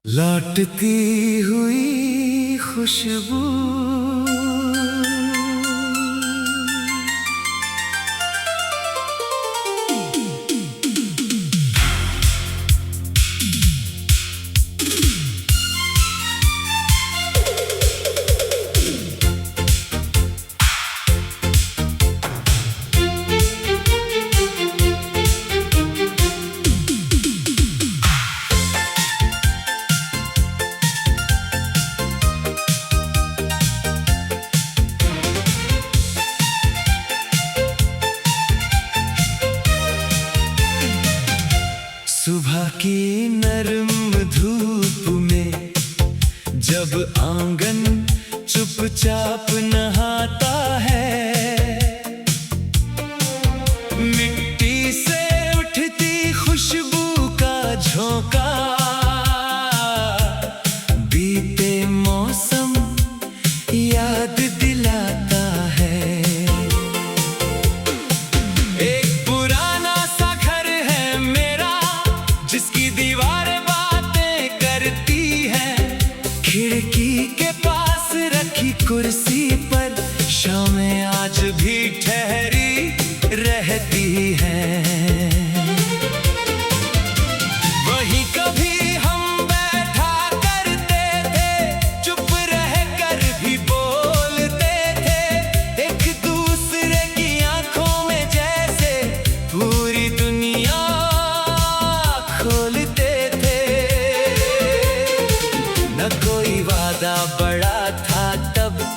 लौटती हुई खुशबू सुबह की नरम धूप में जब आंगन चुपचाप नहाता है, मिट्टी से उठती खुशबू का झोंका बीते मौसम याद दिलाता है। एक पुराना सा घर है मेरा, जिसकी दीवारें बातें करती हैं। खिड़की के पास रखी कुर्सी पर शामें आज भी ठहरी रहती हैं। वहीं कभी हम बैठा करते थे, चुप रह कर भी बोलते थे, एक दूसरे की आंखों में जैसे पूरी दुनिया खोलते थे। न कोई वादा बड़ा था तब,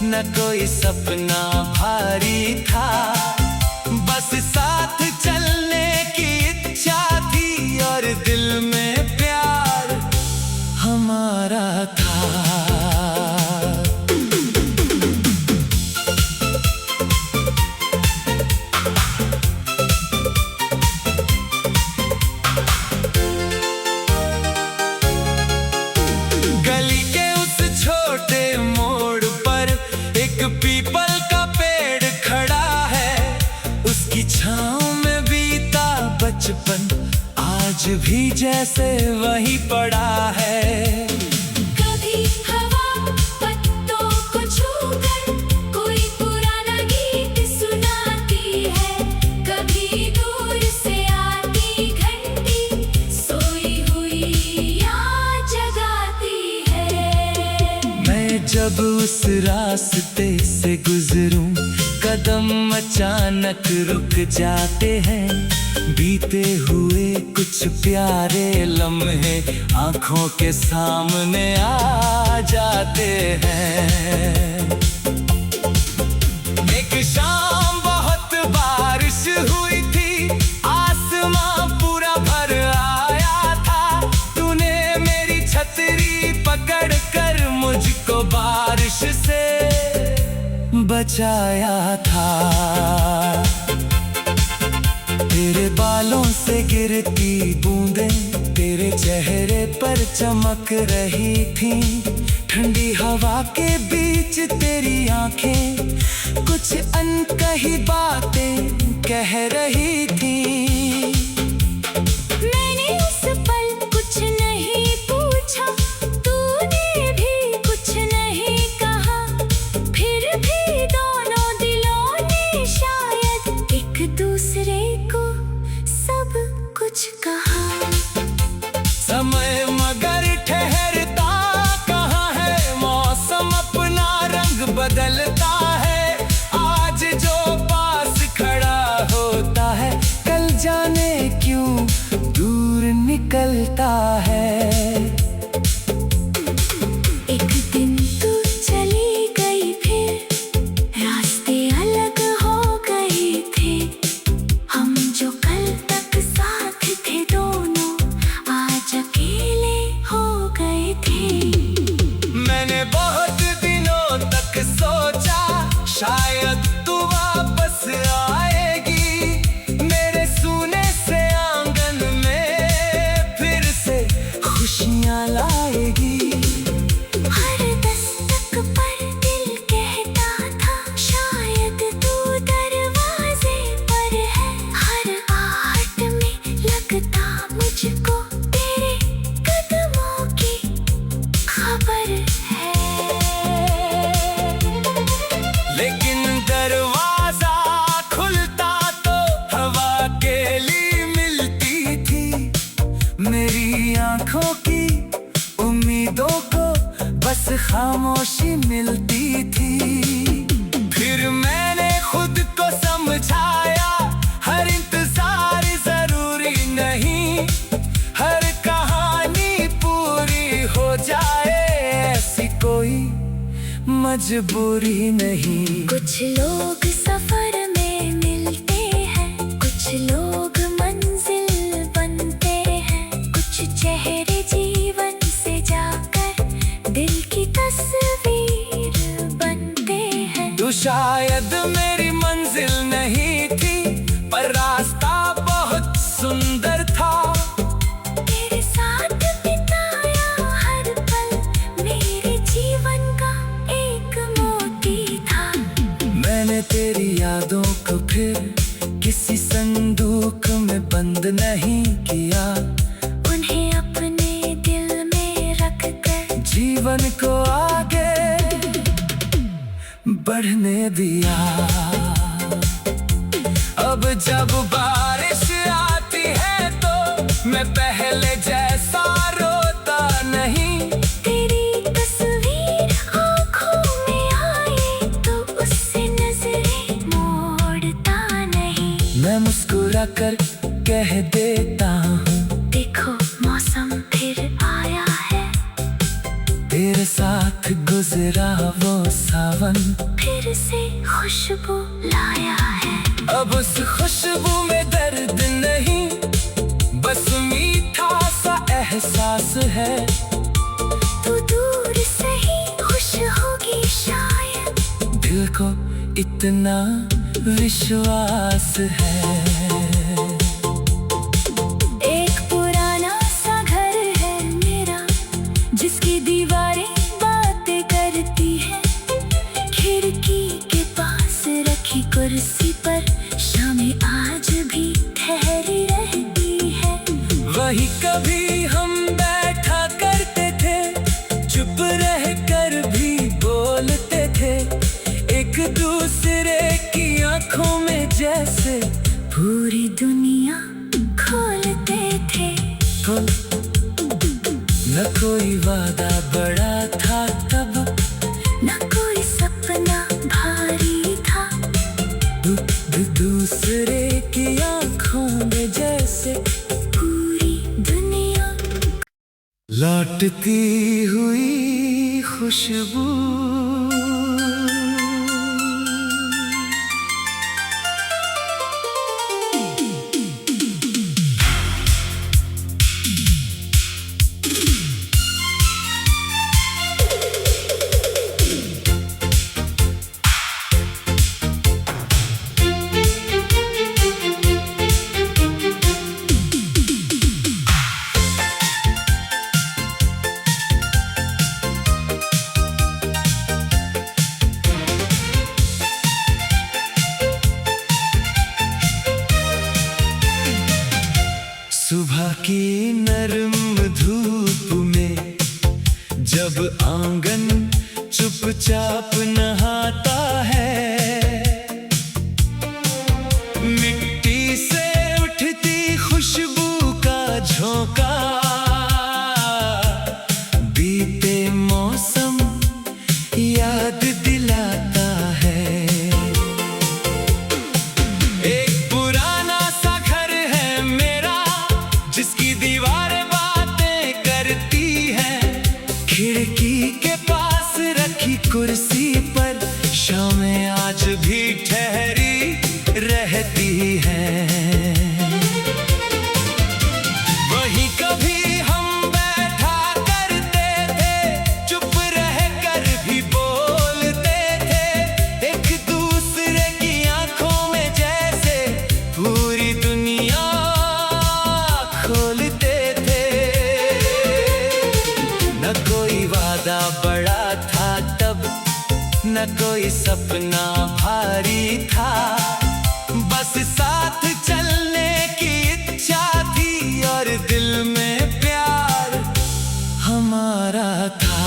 न कोई सपना भारी था, बस साथ चलने की इच्छा थी और दिल में प्यार हमारा था। गली के उस छोटे मोड़ पर एक पीपल का पेड़ खड़ा है, उसकी छांव में बीता बचपन आज भी जैसे वही पड़ा है। कभी हवा पत्तों को छूकर कोई पुराना गीत सुनाती है, कभी दूर से आती घंटी सोई हुई याद जगाती है। मैं जब उस रास्ते से गुजरूं, कदम अचानक रुक जाते हैं, बीते हुए कुछ प्यारे लम्हे आंखों के सामने आ जाते हैं। एक शाम बहुत बारिश हुई थी, आसमां पूरा भर आया था, तूने मेरी छतरी पकड़ कर मुझको बारिश से बचाया था। तेरे बालों से गिरती बूंदें तेरे चेहरे पर चमक रही थी, ठंडी हवा के बीच तेरी आंखें कुछ अनकही बातें कह रही थी। मैंने उस पल कुछ नहीं पूछा, तूने भी कुछ नहीं कहा, फिर भी दोनों दिलों ने शायद एक दूसरे को सब कुछ कहा। समय मगर ठहरता कहाँ है, मौसम अपना रंग बदलता है, आज जो पास खड़ा होता है कल जाने क्यों दूर निकलता है। एक दिन तू चली गई, फिर रास्ते अलग हो गए थे, हम जो कल तक साथ थे दोनों आज अकेले हो गए थे। मैंने बहुत दिनों तक सोचा शायद तू वापस आएगी, मेरे सूने से आंगन में फिर से खुशियां लाएगी। हर दस्तक पर दिल कहता था शायद तू दरवाजे पर है, हर आहट में लगता मुझको तेरे कदमों आंखों की उम्मीदों को बस खामोशी मिलती थी। फिर मैंने खुद को समझाया, हर इंतजार जरूरी नहीं, हर कहानी पूरी हो जाए ऐसी कोई मजबूरी नहीं। कुछ लोग सफर में मिलते हैं, कुछ लोग मंजिल बनते हैं, कुछ चेहरे जीवन से जाकर दिल की तस्वीर बनते हैं। तू शायद मेरी मंजिल नहीं थी, पर रास्ता बहुत सुंदर था। तेरे साथ बिताया हर पल मेरे जीवन का एक मोती था। मैंने तेरी यादों को फिर किसी संदूक में बंद नहीं किया, उन्हें अपने दिल में रख कर जीवन को आगे बढ़ने दिया। अब जब बारिश आती है तो मैं पहले जैसा रोता नहीं। तेरी तस्वीर आँखों में आए तो उससे नजरें मोड़ता नहीं। मैं मुस्कुरा कर कह देता हूँ, देखो मौसम फिर आया है, तेरे साथ गुजरा वो सावन फिर से खुशबू लाया है। अब उस खुशबू में दर्द नहीं, बस मीठा सा एहसास है। तू दूर से ही खुश होगी शायद, दिल को इतना विश्वास है। एक पुराना सा घर है मेरा, जिसकी दीवारें बातें करती हैं। खिड़की के पास रखी कुर्सी पर शामें आज भी ठहरी रहती है। वही कभी हम बैठा करते थे, चुप रह कर भी बोलते थे, एक दूसरे की आंखों में जैसे पूरी दुनिया खोलते थे। न कोई वादा बड़ा था तब, न कोई सपना भारी था, दूसरे की आंखों में जैसे पूरी दुनिया लौटती हुई खुशबू। सुबह की नरम धूप में जब आंगन चुपचाप नहाता है, मिट्टी से उठती खुशबू का झोंका बीते मौसम याद दिलाता है। एक पुराना सा घर है मेरा, जिसकी दीवारें बातें करती हैं। खिड़की के पास रखी कुर्सी पर शामें आज भी ठहरी रहती हैं। वही कभी हम बैठा करते थे, चुप रह कर भी बोलते थे, एक दूसरे की आंखों में जैसे पूरी दुनिया खोलते थे। न कोई वादा बड़ा था तब, न कोई सपना भारी था, बस साथ चलने की इच्छा थी और दिल में प्यार हमारा था।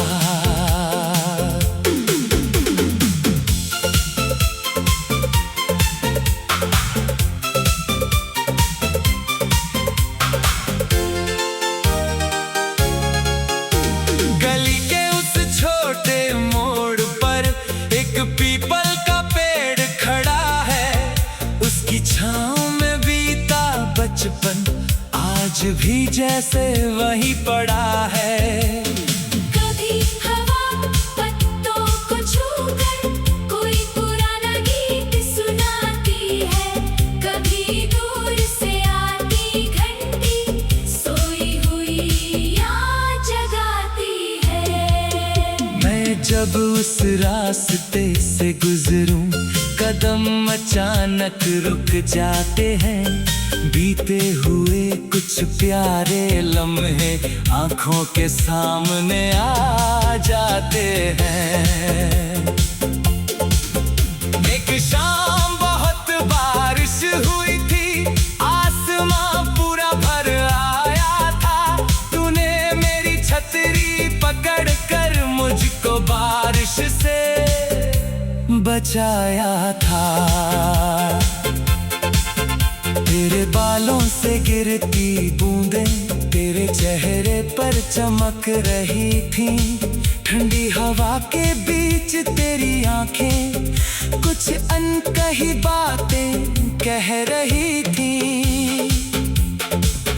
मैं जब उस रास्ते से गुजरूं, कदम अचानक रुक जाते हैं। बीते हुए कुछ प्यारे लम्हे आंखों के सामने आ जाते हैं। एक शाम बहुत बारिश हुई थी, आसमां पूरा भर आया था। तूने मेरी छतरी पकड़ कर मुझको बारिश से बचाया था। तेरे बालों से गिरती बूंदें तेरे चेहरे पर चमक रही थी। ठंडी हवा के बीच तेरी आंखें कुछ अनकही बातें कह रही थी।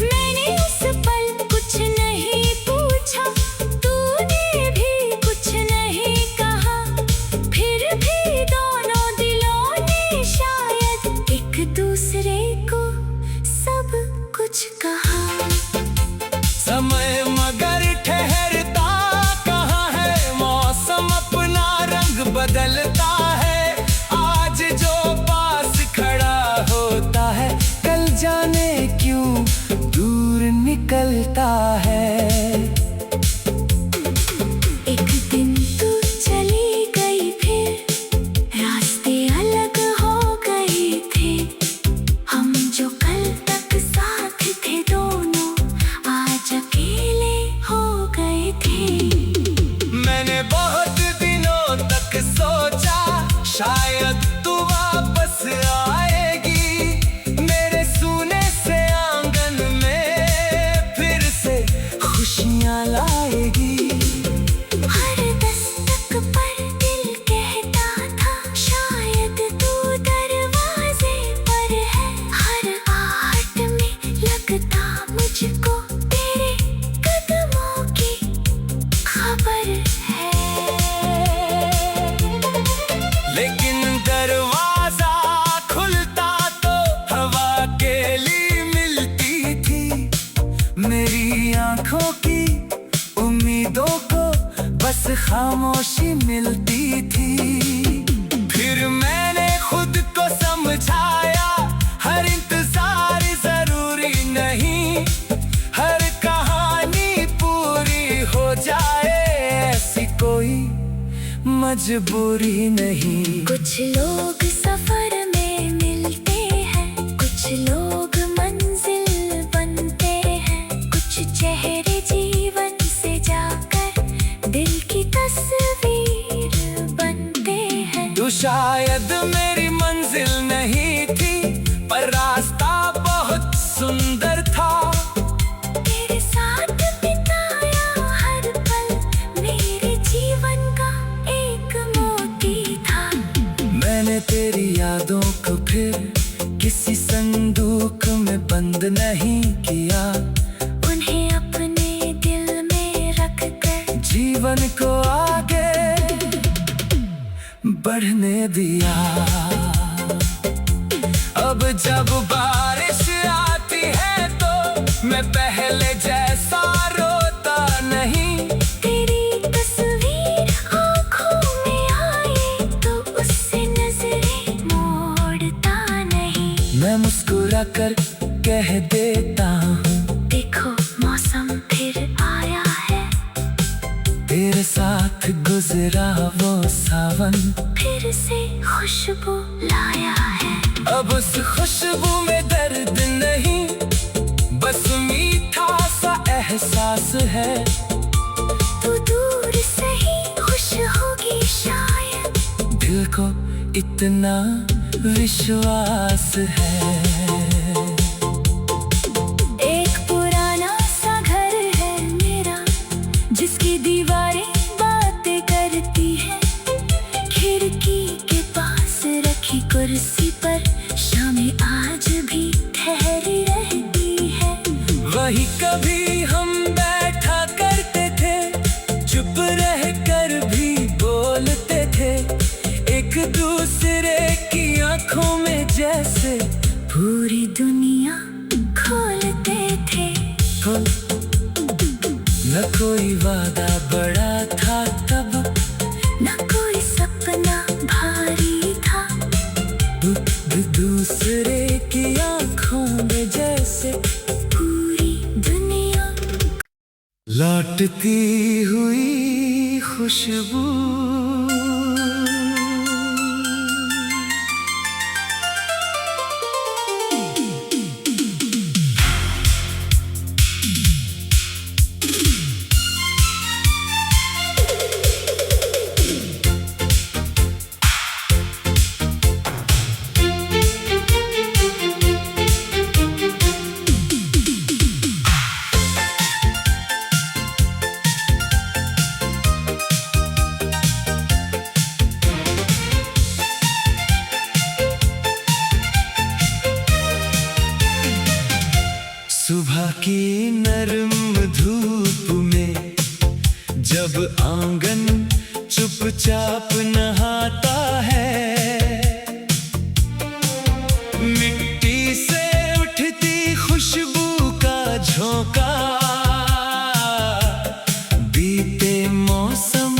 मैंने उस पल कुछ नहीं पूछा, तूने भी कुछ नहीं कहा। फिर भी दोनों दिलों ने शायद एक दूसरे को सब कुछ कहा। समय मगर ठहरता कहाँ है, मौसम अपना रंग बदलता है। आज जो पास खड़ा होता है, कल जाने क्यों दूर निकलता है। एक दिन तू चली गई, फिर रास्ते अलग हो गए थे। हम जो कल तक साथ थे दोनों, आज अकेले हो गए थे। मैंने बहुत दिनों तक सोचा शायद तू वापस आएगी। मेरे सूने से आंगन में फिर से खुशियाँ लाएगी। हर दस्तक पर दिल कहता था शायद तू दरवाजे पर है। हर आहट में लगता मुझको तेरे कदमों की खबर है। लेकिन दरवाजा खुलता तो हवा अकेली मिलती थी। मेरी आंखों की उम्मीदों को बस खामोशी मिलती थी। फिर मैंने खुद को समझाया, हर इंतजार जरूरी नहीं। हर कहानी पूरी हो जाए ऐसी कोई मजबूरी नहीं। कुछ लोग सफर में मिलते हैं, कुछ लोग मंजिल बनते हैं। कुछ चेहरे जीवन से जाकर दिल की तस्वीर बनते हैं। तू शायद मेरी मंजिल नहीं थी, पर रास्ता बहुत सुंदर था। तेरे साथ बिताया हर पल मेरे जीवन का एक मोती था। मैंने तेरी यादों को फिर किसी संदूक में बंद नहीं किया। उन्हें अपने दिल में रख कर जीवन को आगे बढ़ने दिया। अब जब बारिश आती है तो मैं पहले जैसा रोता नहीं। तेरी तस्वीर आँखों में आए तो उससे नजरें मोड़ता नहीं। मैं मुस्कुरा कर कह देता हूँ, देखो मौसम फिर आया है। तेरे साथ गुजरा वो सावन फिर से खुशबू लाया है। अब उस खुशबू में दर्द नहीं, बस मीठा सा एहसास है। तू दूर से ही खुश होगी शायद, दिल को इतना विश्वास है। एक पुराना सा घर है मेरा, जिसकी दीवारें बातें करती हैं। खिड़की के पास रखी कुर्सी पर शामें आज भी ठहरी रहती है। वही कभी हम बैठा करते थे, चुप रह कर भी बोलते थे। एक दूसरे की आंखों में जैसे पूरी दुनिया खोलते थे। न कोई वादा बड़ा था तब, न कोई सपना भारी था। दूसरे की आंखों में जैसे पूरी दुनिया लौटती हुई खुशबू। सुबह की नरम धूप में जब आंगन चुपचाप नहाता है, मिट्टी से उठती खुशबू का झोंका बीते मौसम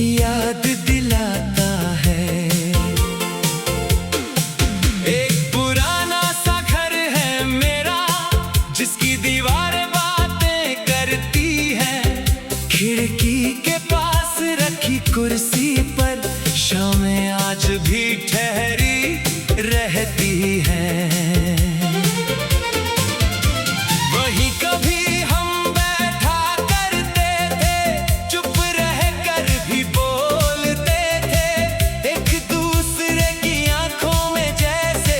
याद दिलाता है। एक पुराना सा घर है मेरा, जिसकी दीवारें बातें करती हैं। खिड़की के पास रखी कुर्सी पर शामें आज भी ठहरी रहती हैं। वहीं कभी हम बैठा करते थे, चुप रह कर भी बोलते थे, एक दूसरे की आंखों में जैसे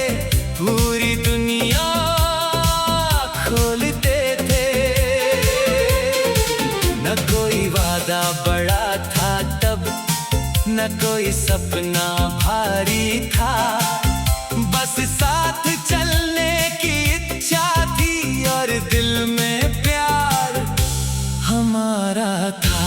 पूरी दुनिया खोलते थे। न कोई वादा बड़ा था तब, न कोई सपना भारी था, बस साथ चलने की इच्छा थी और दिल में प्यार हमारा था।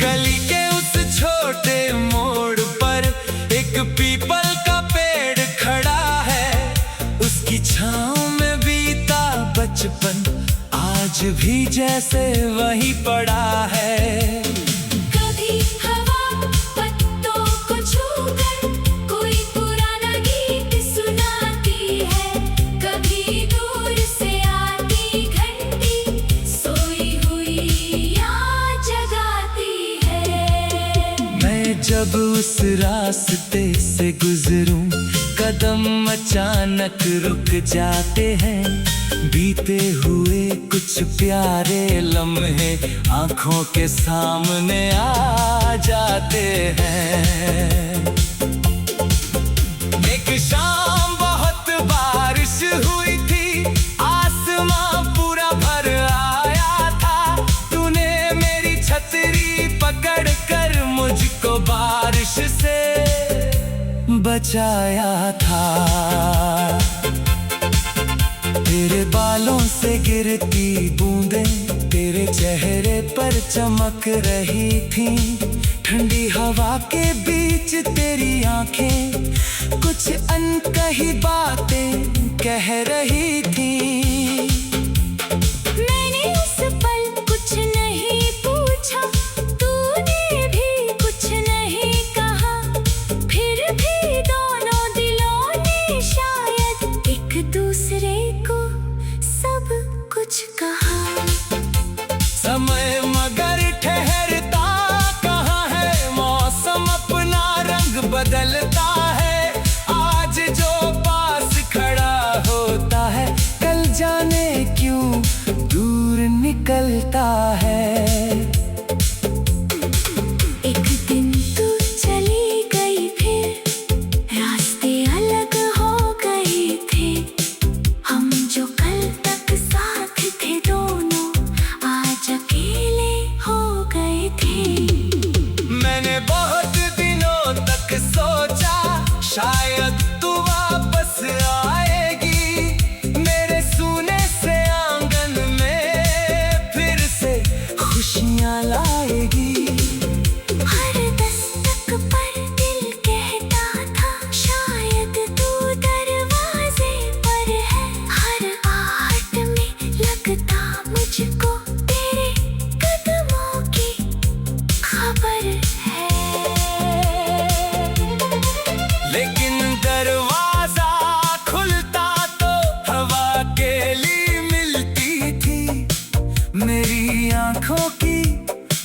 गली के उस छोटे मोड़ पर एक पीपल का पेड़ खड़ा है, उसकी छांव में बीता बचपन आज भी जैसे वही पड़ा है। कभी हवा पत्तों को छूकर कोई पुराना गीत सुनाती है, कभी दूर से आती घंटी सोई हुई याद जगाती है। मैं जब उस रास्ते से गुजरूं, कदम अचानक रुक जाते हैं, बीते हुए कुछ प्यारे लम्हे आंखों के सामने आ जाते हैं। एक शाम बहुत बारिश हुई थी, आसमां पूरा भर आया था, तूने मेरी छतरी पकड़ कर मुझको बारिश से बचाया था। तेरे बालों से गिरती बूंदें तेरे चेहरे पर चमक रही थीं, ठंडी हवा के बीच तेरी आंखें कुछ अनकही बातें कह रही थीं। मैंने उस पल कुछ नहीं पूछा, तूने भी कुछ नहीं कहा, फिर भी दोनों दिलों ने शायद एक दूसरे को सब कुछ कहा। समय मगर ठहरता कहाँ है, मौसम अपना रंग बदलता है, आज जो पास खड़ा होता है कल जाने क्यों दूर निकलता है। एक दिन तू चली गई, फिर रास्ते अलग हो गए थे, हम जो कल तक साथ थे दोनों आज अकेले हो गए थे। मैंने बहुत दिनों तक सोचा शायद तू वापस आएगी, मेरे सूने से आंगन में फिर से खुशियाँ लाएगी। हर दस्तक पर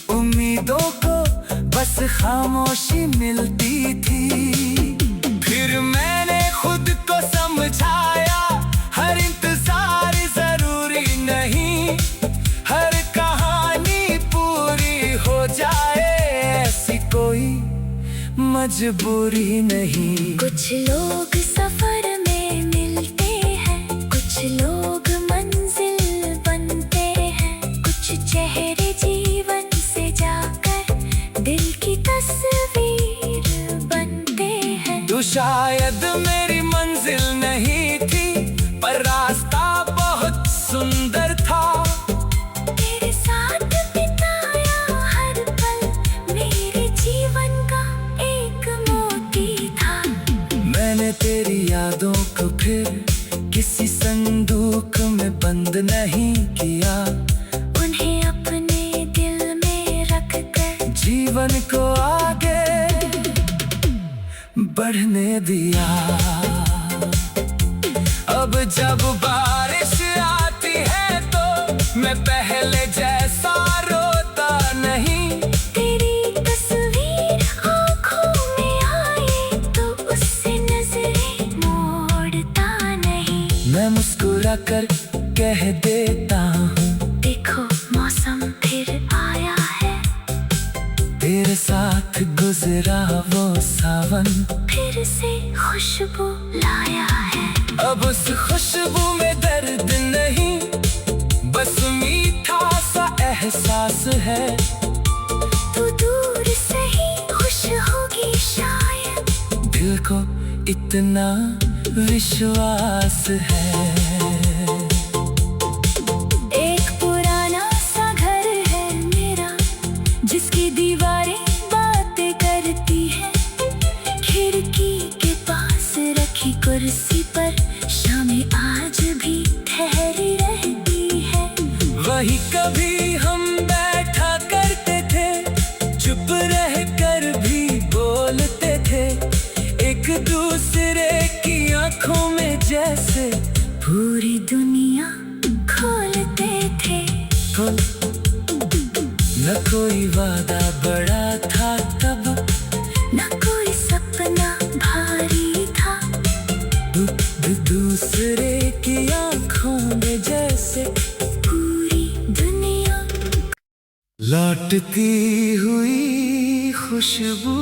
उम्मीदों को बस खामोशी मिलती थी। फिर मैंने खुद को समझाया, हर इंतजार जरूरी नहीं, हर कहानी पूरी हो जाए ऐसी कोई मजबूरी नहीं। कुछ लोग सफर में मिलते हैं, कुछ लोग मंजिल बनते हैं, कुछ चेहरे जीवन से जाकर दिल की तस्वीर बनते हैं। तू शायद मेरी मंजिल नहीं थी, पर रास्ता बहुत सुंदर था। तेरे साथ बिताया हर पल मेरे जीवन का एक मोती था। मैंने तेरी यादों को फिर किसी संदूक में बंद नहीं किया, उन्हें अपने दिल में रख कर जीवन को आगे बढ़ने दिया। अब जब बारिश आती है तो मैं पहले जैसा रोता नहीं। तेरी तस्वीर आँखों में आए तो उससे नजरें मोड़ता नहीं। मैं मुस्कुरा कर कह देता हूँ, देखो मौसम फिर आया है, तेरे साथ गुजरा वो सावन फिर से खुशबू लाया है। अब उस खुशबू में दर्द नहीं, बस मीठा सा एहसास है। तू दूर से ही खुश होगी शायद, दिल को इतना विश्वास है। एक पुराना सा घर है मेरा, जिसकी दीवारें बातें करती हैं। खिड़की के पास रखी कुर्सी पर शामें आज भी ठहरी रहती है। वही कभी हम बैठा करते थे, चुप रह कर भी बोलते थे, एक दूसरे की आंखों में जैसे पूरी दुनिया खोलते थे। न कोई वादा बड़ा था तब, न कोई सपना भारी था, दूसरे की आंखों में जैसे पूरी दुनिया। लौटती हुई खुशबू,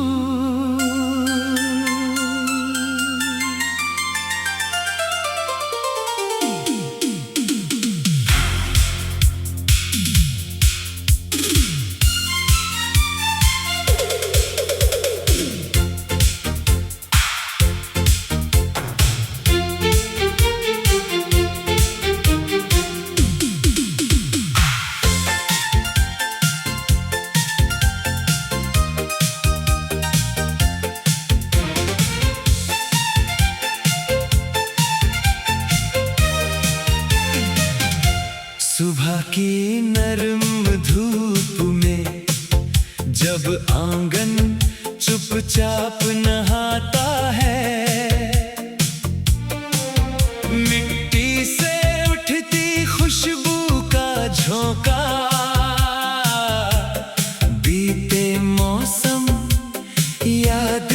सुबह की नरम धूप में जब आंगन चुपचाप नहाता है, मिट्टी से उठती खुशबू का झोंका, बीते मौसम याद